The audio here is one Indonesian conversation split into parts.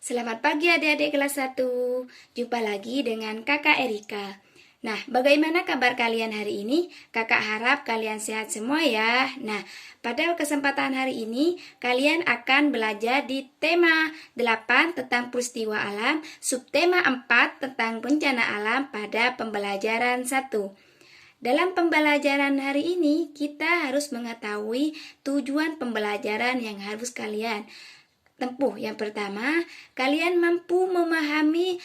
Selamat pagi adik-adik kelas 1. Jumpa lagi dengan Kakak Erika. Nah, bagaimana kabar kalian hari ini? Kakak harap kalian sehat semua ya. Nah, pada kesempatan hari ini kalian akan belajar di tema 8 tentang peristiwa alam, subtema 4 tentang bencana alam pada pembelajaran 1. Dalam pembelajaran hari ini, kita harus mengetahui tujuan pembelajaran yang harus kalian tempuh. Yang pertama, kalian mampu memahami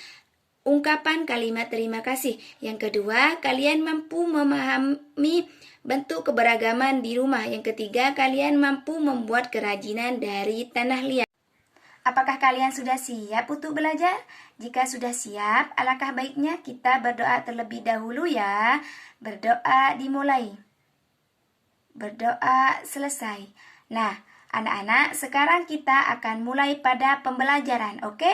ungkapan kalimat terima kasih. Yang kedua, kalian mampu memahami bentuk keberagaman di rumah. Yang ketiga, kalian mampu membuat kerajinan dari tanah liat. Apakah kalian sudah siap untuk belajar? Jika sudah siap, alangkah baiknya kita berdoa terlebih dahulu ya. Berdoa dimulai. Berdoa selesai. Nah, anak-anak, sekarang kita akan mulai pada pembelajaran, oke?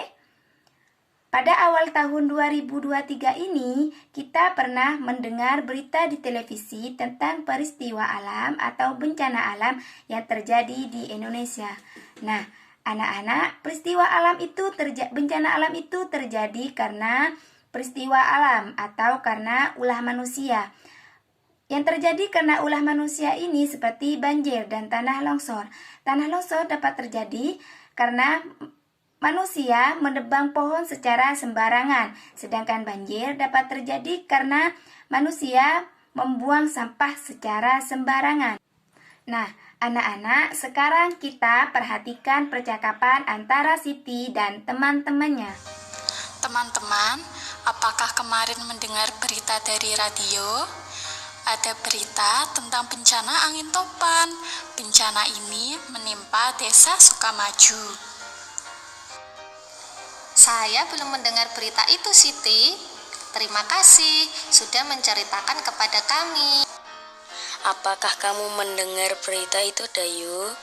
Pada awal tahun 2023 ini, kita pernah mendengar berita di televisi tentang peristiwa alam atau bencana alam yang terjadi di Indonesia. Nah, anak-anak, bencana alam itu terjadi karena peristiwa alam atau karena ulah manusia. Yang terjadi karena ulah manusia ini seperti banjir dan tanah longsor. Tanah longsor dapat terjadi karena manusia menebang pohon secara sembarangan, sedangkan banjir dapat terjadi karena manusia membuang sampah secara sembarangan. Nah, anak-anak, sekarang kita perhatikan percakapan antara Siti dan teman-temannya. Teman-teman, apakah kemarin mendengar berita dari radio? Ada berita tentang bencana angin topan. Bencana ini menimpa desa Sukamaju. Saya belum mendengar berita itu, Siti. Terima kasih sudah menceritakan kepada kami. Apakah kamu mendengar berita itu, Dayu?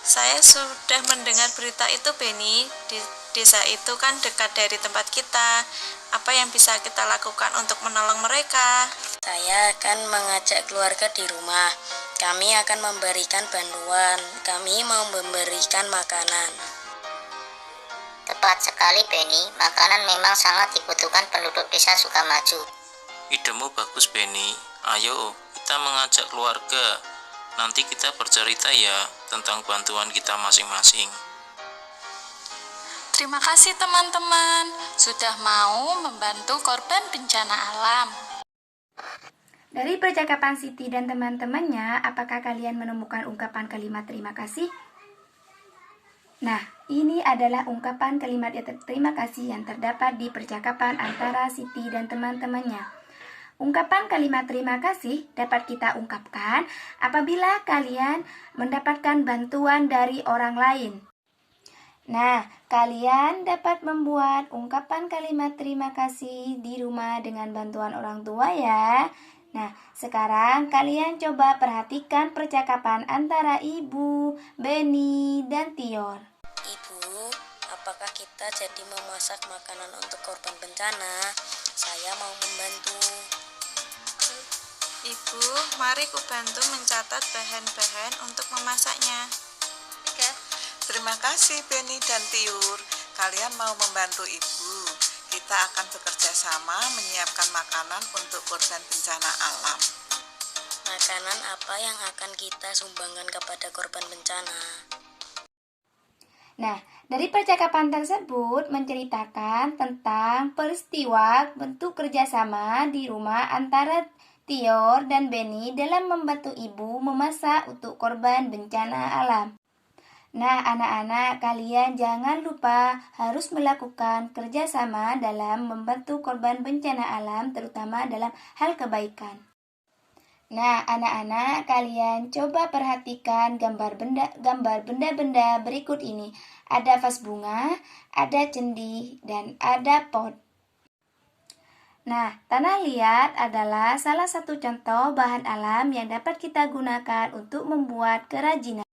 Saya sudah mendengar berita itu, Beni. Di desa itu kan dekat dari tempat kita. Apa yang bisa kita lakukan untuk menolong mereka? Saya akan mengajak keluarga di rumah. Kami akan memberikan bantuan. Kami mau memberikan makanan. Tepat sekali, Beni. Makanan memang sangat dibutuhkan penduduk desa Sukamaju. Idemu bagus, Beni. Ayo, kita mengajak keluarga. Nanti kita bercerita ya tentang bantuan kita masing-masing. Terima kasih teman-teman sudah mau membantu korban bencana alam. Dari percakapan Siti dan teman-temannya, apakah kalian menemukan ungkapan kalimat terima kasih? Nah, ini adalah ungkapan kalimat terima kasih yang terdapat di percakapan antara Siti dan teman-temannya. Ungkapan kalimat terima kasih dapat kita ungkapkan apabila kalian mendapatkan bantuan dari orang lain. Nah, kalian dapat membuat ungkapan kalimat terima kasih di rumah dengan bantuan orang tua ya. Nah, sekarang kalian coba perhatikan percakapan antara Ibu, Beni, dan Tior. Ibu, apakah kita jadi memasak makanan untuk korban bencana? Saya mau membantu. Ibu, mari ku bantu mencatat bahan-bahan untuk memasaknya. Terima kasih Beni dan Tiur, kalian mau membantu Ibu. Kita akan bekerja sama menyiapkan makanan untuk korban bencana alam. Makanan apa yang akan kita sumbangkan kepada korban bencana? Nah, dari percakapan tersebut menceritakan tentang peristiwa bentuk kerjasama di rumah antara Tior dan Beni dalam membantu ibu memasak untuk korban bencana alam. Nah, anak-anak, kalian jangan lupa harus melakukan kerjasama dalam membantu korban bencana alam, terutama dalam hal kebaikan. Nah, anak-anak, kalian coba perhatikan gambar benda-benda berikut ini. Ada vas bunga, ada cendi, dan ada pot. Nah, tanah liat adalah salah satu contoh bahan alam yang dapat kita gunakan untuk membuat kerajinan.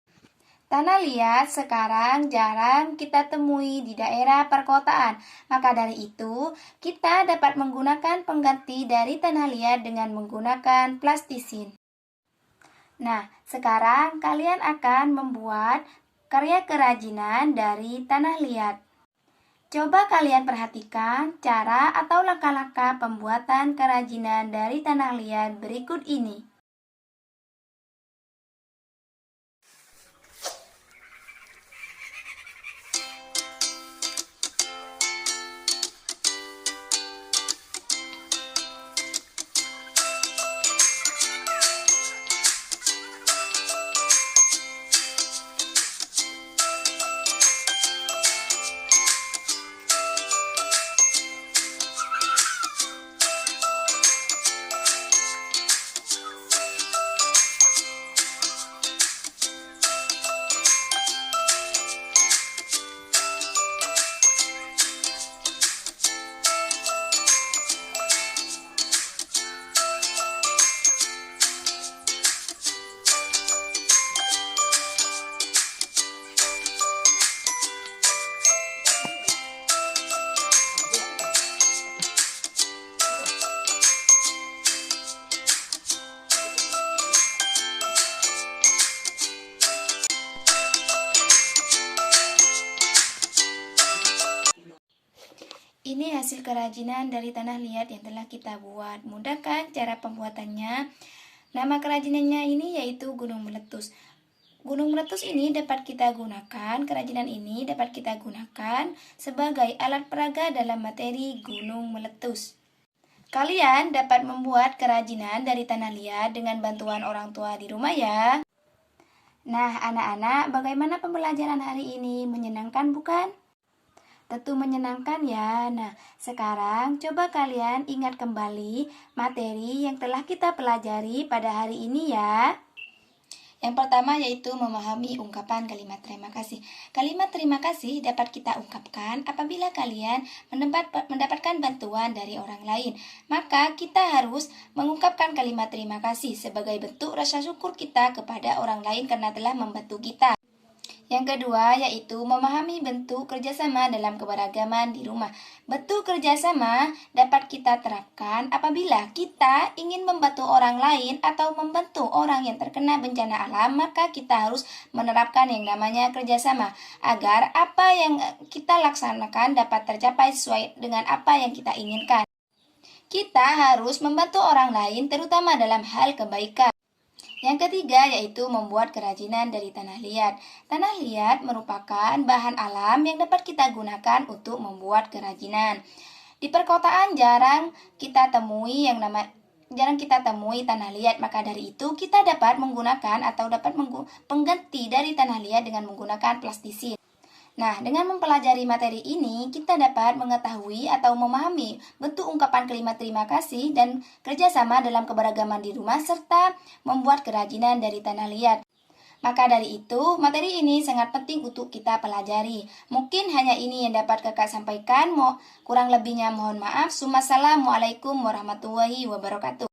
Tanah liat sekarang jarang kita temui di daerah perkotaan. Maka dari itu, kita dapat menggunakan pengganti dari tanah liat dengan menggunakan plastisin. Nah, sekarang kalian akan membuat karya kerajinan dari tanah liat. Coba kalian perhatikan cara atau langkah-langkah pembuatan kerajinan dari tanah liat berikut ini. Ini hasil kerajinan dari tanah liat yang telah kita buat. Mudah kan cara pembuatannya? Nama kerajinannya ini yaitu gunung meletus. Gunung meletus ini dapat kita gunakan, kerajinan ini dapat kita gunakan sebagai alat peraga dalam materi gunung meletus. Kalian dapat membuat kerajinan dari tanah liat dengan bantuan orang tua di rumah ya. Nah anak-anak, bagaimana pembelajaran hari ini? Menyenangkan bukan? Tentu menyenangkan ya. Nah, sekarang coba kalian ingat kembali materi yang telah kita pelajari pada hari ini ya. Yang pertama yaitu memahami ungkapan kalimat terima kasih. Kalimat terima kasih dapat kita ungkapkan apabila kalian mendapatkan bantuan dari orang lain. Maka kita harus mengungkapkan kalimat terima kasih sebagai bentuk rasa syukur kita kepada orang lain karena telah membantu kita. Yang kedua yaitu memahami bentuk kerjasama dalam keberagaman di rumah. Bentuk kerjasama dapat kita terapkan apabila kita ingin membantu orang lain atau membantu orang yang terkena bencana alam, maka kita harus menerapkan yang namanya kerjasama agar apa yang kita laksanakan dapat tercapai sesuai dengan apa yang kita inginkan. Kita harus membantu orang lain terutama dalam hal kebaikan. Yang ketiga yaitu membuat kerajinan dari tanah liat. Tanah liat merupakan bahan alam yang dapat kita gunakan untuk membuat kerajinan. Di perkotaan jarang kita temui tanah liat, maka dari itu kita dapat menggunakan atau dapat pengganti dari tanah liat dengan menggunakan plastisin. Nah, dengan mempelajari materi ini, kita dapat mengetahui atau memahami bentuk ungkapan kalimat terima kasih dan kerjasama dalam keberagaman di rumah, serta membuat kerajinan dari tanah liat. Maka dari itu, materi ini sangat penting untuk kita pelajari. Mungkin hanya ini yang dapat kakak sampaikan, kurang lebihnya mohon maaf. Wassalamualaikum warahmatullahi wabarakatuh.